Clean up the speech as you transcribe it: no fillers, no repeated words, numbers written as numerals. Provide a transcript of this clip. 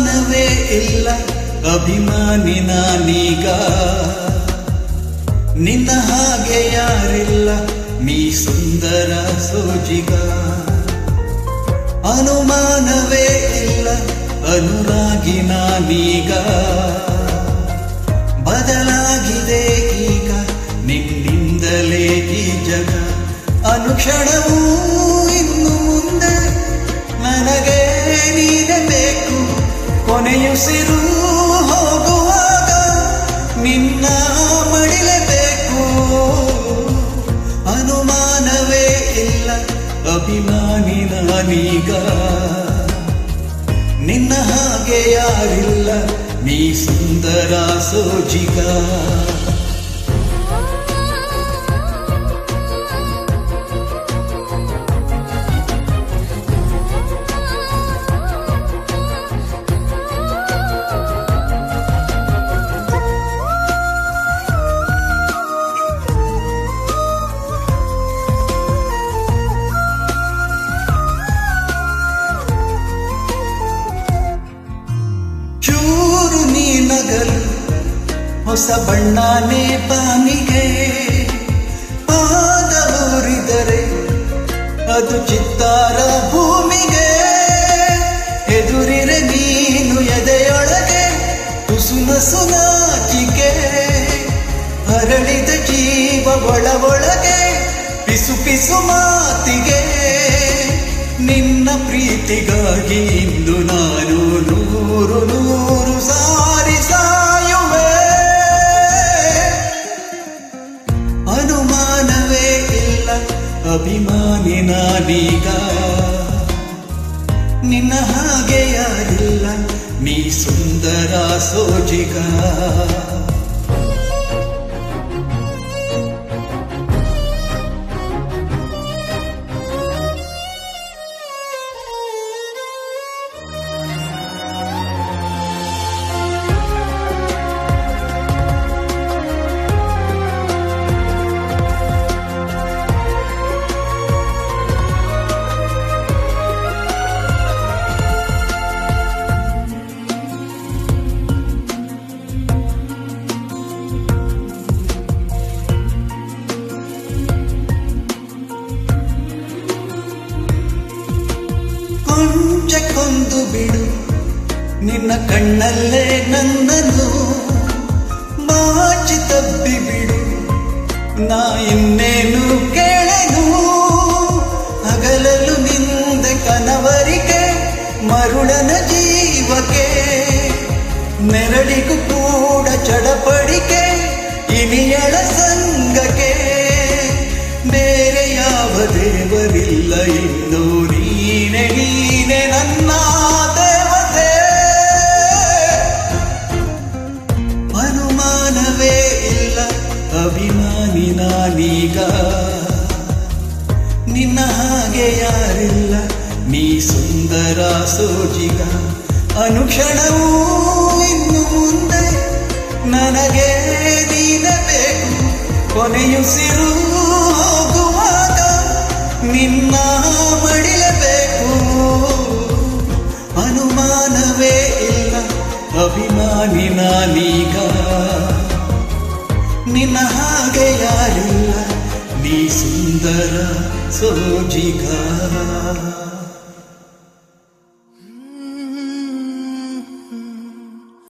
ಅನುಮಾನವೇ ಇಲ್ಲ ಅಭಿಮಾನಿ ನಾನೀಗ. ನಿನ್ನ ಹಾಗೆ ಯಾರಿಲ್ಲ ನೀ ಸುಂದರ ಸೋಜಿಗ. ಅನುಮಾನವೇ ಇಲ್ಲ ಅನುರಾಗಿ ನಾನೀಗ. ಬದಲಾಗಿದೆ ಈಗ ನಿನ್ನಿಂದಲೇ ಈ ಜಗ. ಅನುಕ್ಷಣವೂ ಇನ್ನು ಮುಂದೆ ನನಗೆ ನೀನೆ ಬೇಕು. ಕೊನೆಯುಸಿರು ಹೋಗುವಾಗ ನಿನ್ನ ಮಡಿಲೇಬೇಕು. ಅನುಮಾನವೇ ಇಲ್ಲ ಅಭಿಮಾನಿ ನಾನೀಗ. ನಿನ್ನ ಹಾಗೆ ಯಾರಿಲ್ಲ ನೀ ಸುಂದರ ಸೋಜಿಗ. ಚೂರು ನೀ ನಗಲು ಹೊಸ ಬಣ್ಣನೇ ಬಾನಿಗೆ. ಪಾದ ಊರಿದರೆ ಅದು ಚಿತ್ತಾರ ಭೂಮಿಗೆ. ಎದುರಿರೆ ನೀನು ಎದೆಯೊಳಗೆ ತುಸುನಸು ನಾಚಿಕೆ. ಹರಳಿದ ಜೀವ ಒಳಗೆ ಪಿಸು ಪಿಸು ಮಾತಿಗೆ. ನಿನ್ನ ಪ್ರೀತಿಗಾಗಿ ಇಂದು ನಾನು ನೂರು ನೂರು ಸಾರಿ ಸಾಯುವೆ. ಅನುಮಾನವೇ ಇಲ್ಲ ಅಭಿಮಾನಿ ನಾನೀಗ. ನಿನ್ನ ಹಾಗೆ ಯಾರಿಲ್ಲ ನೀ ಸುಂದರ ಸೋಜಿಗ. ಕೊಂದು ಬಿಡು ನಿನ್ನ ಕಣ್ಣಲ್ಲೇ ನನ್ನನ್ನು. ಮಾಚಿ ತಬ್ಬಿ ಬಿಡು ನಾ ಇನ್ನೇನು ಕೇಳೆನು. ಹಗಲಲು ನಿಂದೆ ಕನವರಿಕೆ ಮರುಳನ ಜೀವಕ್ಕೆ. ನೆರಳಿಗೂ ಕೂಡ ಚಡಪಡಿಕೆ ಇನಿಯಳ ಸಂಗಕ್ಕೆ. ಬೇರೆ ಯಾವ ದೇವರಿಲ್ಲ ಇನ್ನು ನೀನೆ ನೀನೆ ನನ್ನ ದೇವತೆ. ಅನುಮಾನವೇ ಇಲ್ಲ ಅಭಿಮಾನಿ ನಾನೀಗ. ನಿನ್ನ ಹಾಗೆ ಯಾರಿಲ್ಲ ನೀ ಸುಂದರ ಸೋಜಿಗ. ಅನುಕ್ಷಣವೂ ಇನ್ನು ಮುಂದೆ ನನಗೆ ನೀನೆ ಬೇಕು. ಕೊನೆಯುಸಿರು ಹೋಗುವಾಗ ನಿನ್ನ ಮಡಿಲೇಬೇಕು. ಅನುಮಾನವೇ ಇಲ್ಲ ಅಭಿಮಾನಿ ನಾನೀಗ. ನಿನ್ನ ಹಾಗೆ ಯಾರಿಲ್ಲ ನೀ ಸುಂದರ ಸೋಜಿಗ.